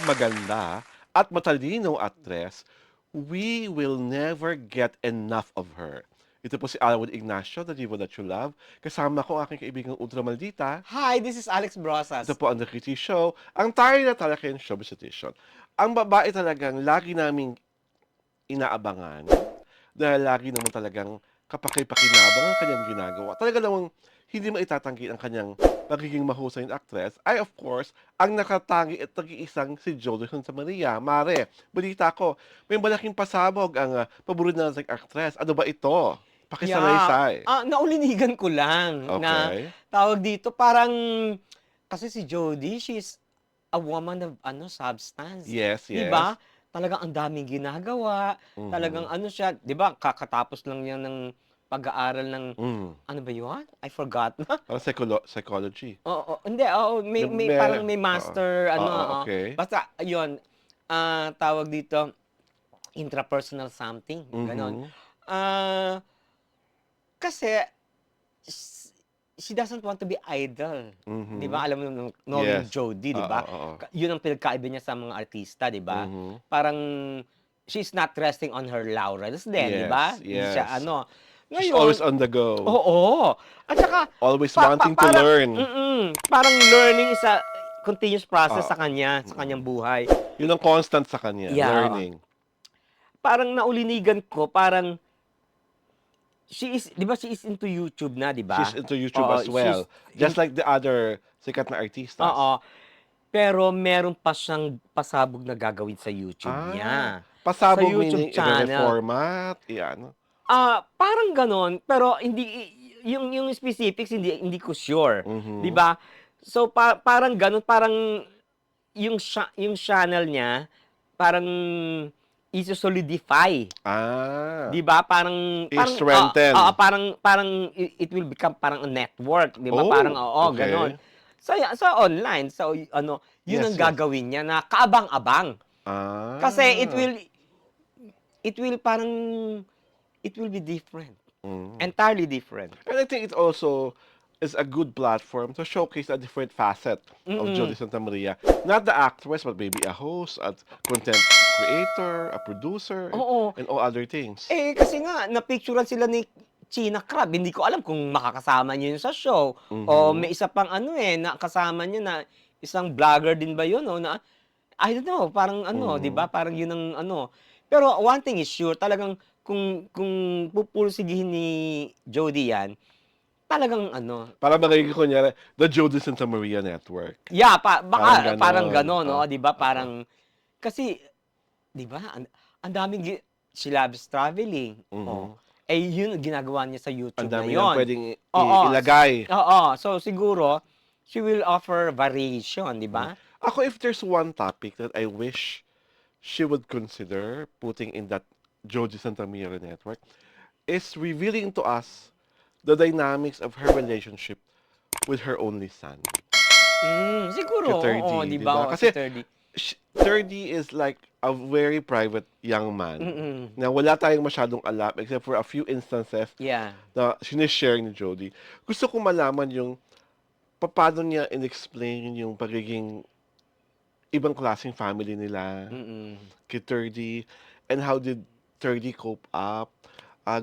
maganda at matalinong actress, we will never get enough of her. Ito po si Alwin Ignacio, the Diva That You Love. Kasama ko ang aking kaibigang Ultra Maldita. Hi, this is Alex Ito Brosas. po ang The Kitty Show, ang tayo na talagang showbiz edition. Ang babae talagang lagi naming inaabangan dahil lagi naman talagang kapaki-pakinabang ang kanyang ginagawa. Talaga namang hindi maitatanggi ang kanyang pagiging mahusay na actress ay of course ang nakatangi at nag-iisang si Jodie Santa Maria. Mare, balita ko, may malaking pasabog ang paborito nating actress. Ano ba ito? Yeah, Pakisalaysay. naulinigan ko lang na Okay. tawag dito parang kasi si Jodie, she's a woman of substance. Yes, 'Di yes. ba? Talagang ang daming ginagawa, talagang Mhm. siya, 'di ba? Kakatapos lang niya ng pag-aaral ng Mm. ano ba 'yun? I forgot na. Parang psychology. Oo, hindi, oo, may parang may Oo. master Oo, oo. okay. Basta 'yun, tawag dito, intrapersonal something, gano'n. Mhm. Ah Kasi s she doesn't want to be idle, 'di ba? Mhm. Alam mo knowing Yes. Jodie, 'di Oo, ba? oo. 'Yun ang pinagkaiba niya sa mga artista, 'di ba? Mhm. Parang she's not resting on her laurels din, 'di ba? Yes, Hindi siya yes. She's always ngayon on the go. oo. At saka Always wanting to parang learn. parang learning is a continuous process Oo. sa kanya, sa kanyang Mm. buhay. Yun ang constant sa kanya, Yeah, oo. learning. Parang naulinigan ko, parang she is 'di ba, she is into YouTube na, 'di She's ba? into YouTube Oo, as she's well. Just in like the other sikat na artistas. oo. Pero meron pa siyang pasabog na gagawin sa YouTube Ah, niya, sa pasabog YouTube meaning channel. ire-reformat, i-ano? Parang gano'n, pero hindi yung specifics hindi ko sure, 'di Mhm. ba? So, parang gano'n, parang yung channel niya parang iso-solidify, 'di Ah, ba? Parang parang oo, i-strengthen. parang it will become parang a network, 'di ba? Parang Oh, oo, gano'n. okay. Sa online, so yun ang Yes, yes. gagawin niya na kaabang-abang. Kasi Ah. it will parang it will be different, Mm. entirely different. And I think it also is a good platform to showcase a different facet of Jody Mm. Santa Maria. Not the actress, but maybe a host, a content creator, a producer, Oo. and all other things. Kasi nga na-picturan sila ni China Crab, hindi ko alam kung makakasama niya yun sa show o Mhm. may isa pang na kasama niya na isang vlogger din ba yun o na I don't know, parang 'di ba, Mhm. parang yun ang Pero one thing is sure, talagang kung pupursigihin ni Jody yan, talagang Para magiging kunyari, the Jody Santa Maria Network. yeah, Parang baka parang ganon. gano'n, Ah, 'di ba, oo. parang kasi 'di ba, ang daming she loves traveling, Mhm. yun ang ginagawa niya sa Ang YouTube dami niyang ngayon. pwedeng Oo, ilagay. oo. So siguro, she will offer variation, 'di Mm. ba? Ako, if there's one topic that I wish she would consider putting in that Jody Santa Maria Network is revealing to us the dynamics of her relationship with her only son, Siguro, kay oo, 30, 'di di ba? ba? Oo, si Kasi 30. 30 is like a very private young man Mm, na wala tayong masyadong alam except for a few instances yeah. na sinishare ni Jody. Gusto kong malaman yung paano niya in-explain yung pagiging ibang klaseng family nila Mm, kay 30 and how did 30 cope up.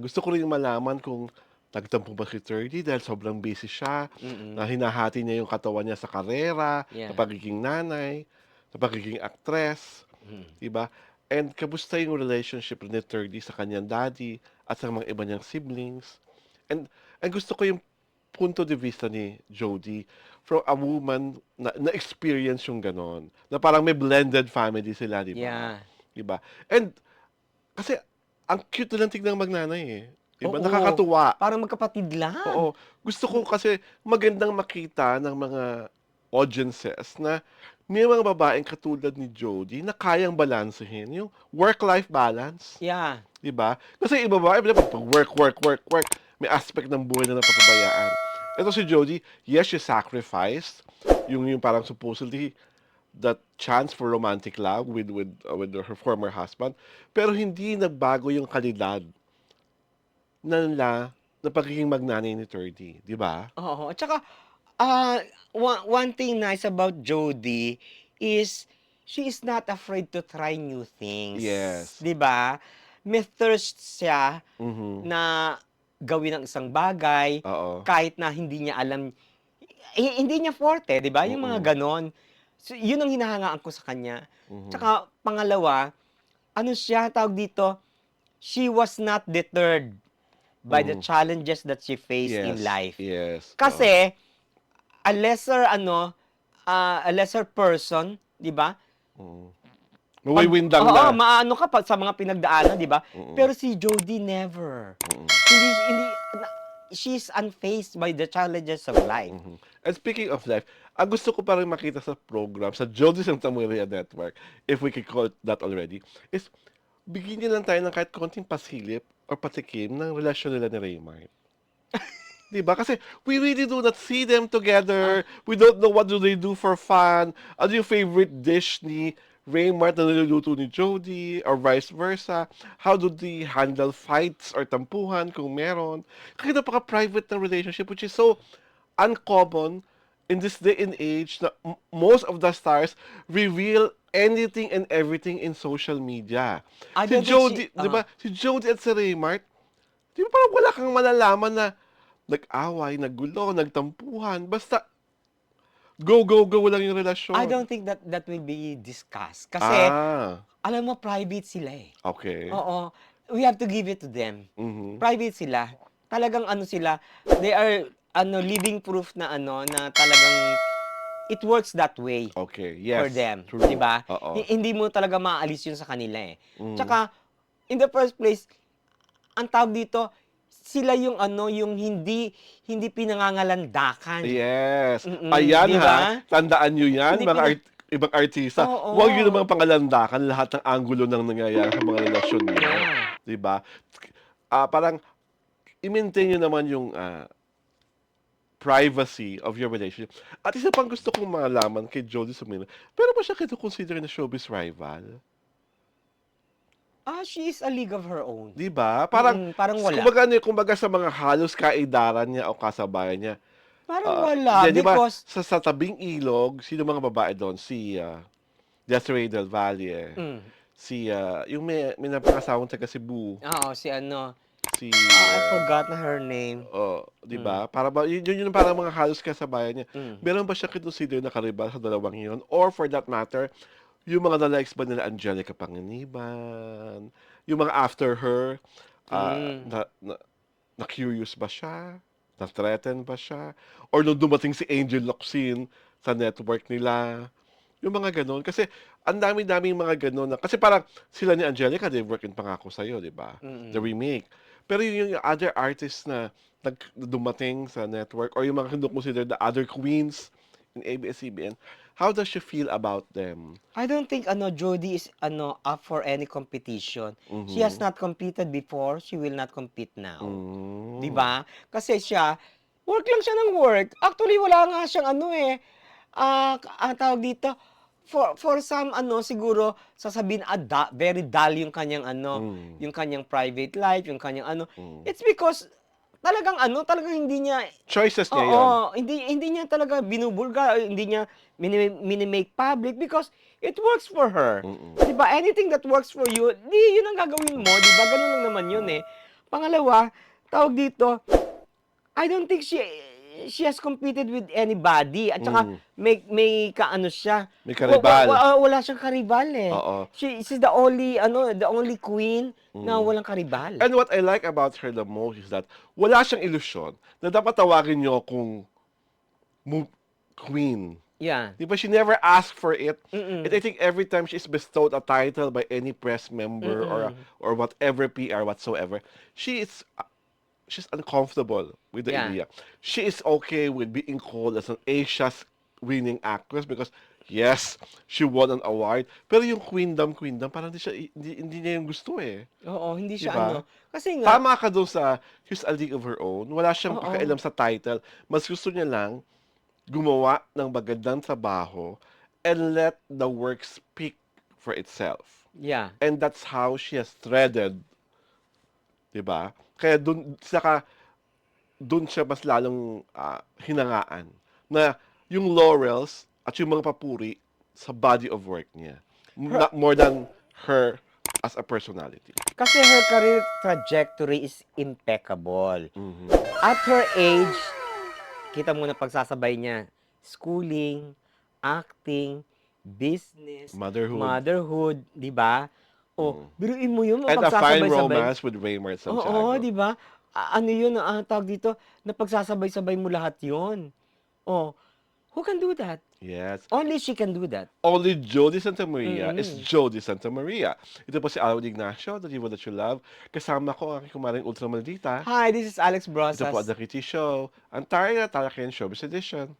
Gusto ko rin malaman kung nagtampo ba si 30 dahil sobrang busy siya, na mm, hinahati niya yung katawan niya sa karera, sa yeah. pagiging nanay, sa pagiging actress, Mm. 'di ba? And kamusta yung relationship ni 30 sa kanyang daddy at sa mga iba niyang siblings. And gusto ko yung punto de vista ni Jody from a woman na experience yung ganon. Na parang may blended family sila, 'di ba? Yeah. 'Di ba? And kasi ang cute nilang tignan magnanay eh. 'Di ba? Oo, Nakakatuwa. parang magkapatid Oo. lang. Gusto ko kasi magandang makita ng mga audiences na may mga babaeng katulad ni Jody na kayang balansehin yung work-life balance. Yeah. 'Di ba? Kasi iba ba, iba pag work, work, work, work, may aspect ng buhay na napapabayaan. Ito si Jody, yes, she sacrificed yung parang supposedly that chance for romantic love with her former husband, pero hindi nagbago yung kalidad na pagiging magnanay ni 30, 'di ba? Oo, at saka, one thing nice about Jody is she is not afraid to try new things. Yes. 'Di ba? May thirst siya Mhm. na gawin ang isang bagay Oo. kahit na hindi niya alam, hindi niya forte, 'di ba? Yung Mm. mga gano'n. So, yun ang hinahangaan ko sa kanya. Mhm. Tsaka pangalawa, ano siya, tawag dito, she was not deterred by the Mhm. challenges that she faced in Yes. life. Yes. Oo. Kasi a lesser ano, a lesser person, 'di ba? Mm. 'Pag Mawiwindang oo, na. maano ka pa sa mga pinagdaanan, 'di ba? Mm. Pero si Jody never. Mm. Hindi na she's unfazed by the challenges of life. Mhm. And speaking of life, ang gusto ko pa rin makita sa program, sa Jody Santa Maria Network, if we can call it that already, is bigyan niyo lang tayo ng kahit konting pasilip or patikim ng relasyon nila ni Raymart. 'Di ba? Kasi we really do not see them Ah, together. We don't know what do they do for fun. Ano yung favorite dish ni Raymart na niluluto ni Jody or vice versa? How do they handle fights or tampuhan kung meron? Kasi napaka-private ng relationship which is so uncommon in this day and age na most of the stars reveal anything and everything in social media. I Si don't think she Jody, 'di ba? Si Jody at si Raymart, 'di ba parang wala kang malalaman na nag-away, naggulo, nagtampuhan, basta go, go, go lang yung I relasyon. don't think that that will be discussed. Kasi Ah, alam mo private sila, eh. okay. Oo, we have to give it to them. Mhm. Private sila. Talagang ano sila, they are ano, living proof na ano, na talagang it works that way Okay, for yes, them, 'di true. ba? Oo. Hindi mo talaga maaalis 'yun sa kanila, eh. Mhm. Tsaka in the first place, ang tawag dito, sila yung ano, yung hindi pinangangalandakan. Yes. Ayan 'Di ha, ba? tandaan niyo yan Hindi mga pina ibang artista. Huwag niyo Oo, namang pangalandakan lahat ng anggulo ng nangyayari sa mga relasyon niyo, yeah. 'di ba? Parang i-maintain niyo naman yung, privacy of your relationship. At isa pang gusto kong malaman kay Jody Sumina, pero ba siya kino-consider na showbiz rival? She is a league of her own. 'Di ba? Parang Parang wala. kumbaga ano, kumbaga sa mga halos kaedaran niya o kasabayan niya, Parang wala 'di ba because sa tabing ilog, sino mga babae do'n? Si, Desiree Del Valle, hmm, si, yung may napakasawang taga Cebu, oo, si ano, si, I forgot na her name. 'di Hmm, ba? Para ba yun yung parang mga halos kasabayan niya. hmm. Meron ba siyang kinonsider na karibal sa dalawang yun? Or for that matter, yung mga na-likes ba nila Angelica Panganiban, yung mga after her, Hmm. na-curious ba siya? Na-threaten ba siya? Or nung dumating si Angel Locsin sa network nila, yung mga gano'n. Kasi ang dami-daming mga gano'n na, kasi parang sila ni Angelica, they work in Pangako Sa'yo, di ba? The Mm. remake. Pero yung other artists na dumating sa network or yung mga consider the other queens in ABS-CBN, how does she feel about them? I don't think ano, Jody is ano, up for any competition. She has Mhm. not competed before, she will not compete now. 'Di Hmm. ba? Kasi siya, work lang siya ng work. Actually, wala nga siyang ano, eh, ang tawag dito, for some ano, siguro sasabihin, very dull yung kanyang ano, Hmm. yung kanyang private life, yung kanyang ano. Hmm. It's because talagang ano, talagang hindi niya. Choices niya yon. Oo, hindi niya talaga binubulgar, hindi niya mini-make public because it works for her. Mm. 'Di ba? Anything that works for you, 'di yun ang gagawin mo, 'di ba? Gano'n lang naman yun, Mm. eh. Pangalawa, tawag dito, I don't think she has competed with anybody at saka Mm. may kaano siya, May karibal. wala siyang karibal, eh. Oo. She's the only ano, the only queen na Mm. walang karibal. And what I like about her the most is that wala siyang ilusyon na dapat tawagin niyo akong queen. Yeah. Di ba, she never asked for it. And I Mm. think every time she's bestowed a title by any press member Mm. or whatever PR whatsoever, she is she's uncomfortable with the Yeah. idea. She is okay with being called as an Asia's winning actress because yes, she won an award. Pero yung queendom, parang hindi niya yung gusto eh. Oo, hindi Di siya ba? ano, kasi nga Tama ka doon sa she's a league of her own. Wala siyang oo, pakialam sa title. Mas gusto niya lang gumawa ng magandang trabaho and let the work speak for itself. yeah. And that's how she has threaded, 'di ba? Kaya dun siya mas lalong hinangaan na yung laurels at yung mga papuri sa body of work niya. Her More than her as a personality. Kasi her career trajectory is impeccable. Mhm. At her age, kita mo na pagsasabay niya, schooling, acting, business, Motherhood. motherhood, 'di ba? O, Mm. biruin mo 'yun, And a fine mapagsasabay-sabay. romance with Raymar Oo, Santiago. 'di ba? Ano 'yun, tawag dito, napagsasabay-sabay mo lahat 'yun. Oh, who can do that? Yes. Only she can do that. Only Jody Santa Maria is Mm. Jody Santa Maria. Ito po si Alvin Ignacio, The Diva That You Love. Kasama ko ang aking kumaring ultramaldita. Hi, this is Alex Ito po ang Brosas. The Kitty Show. Ang taray na talakayan showbiz edition.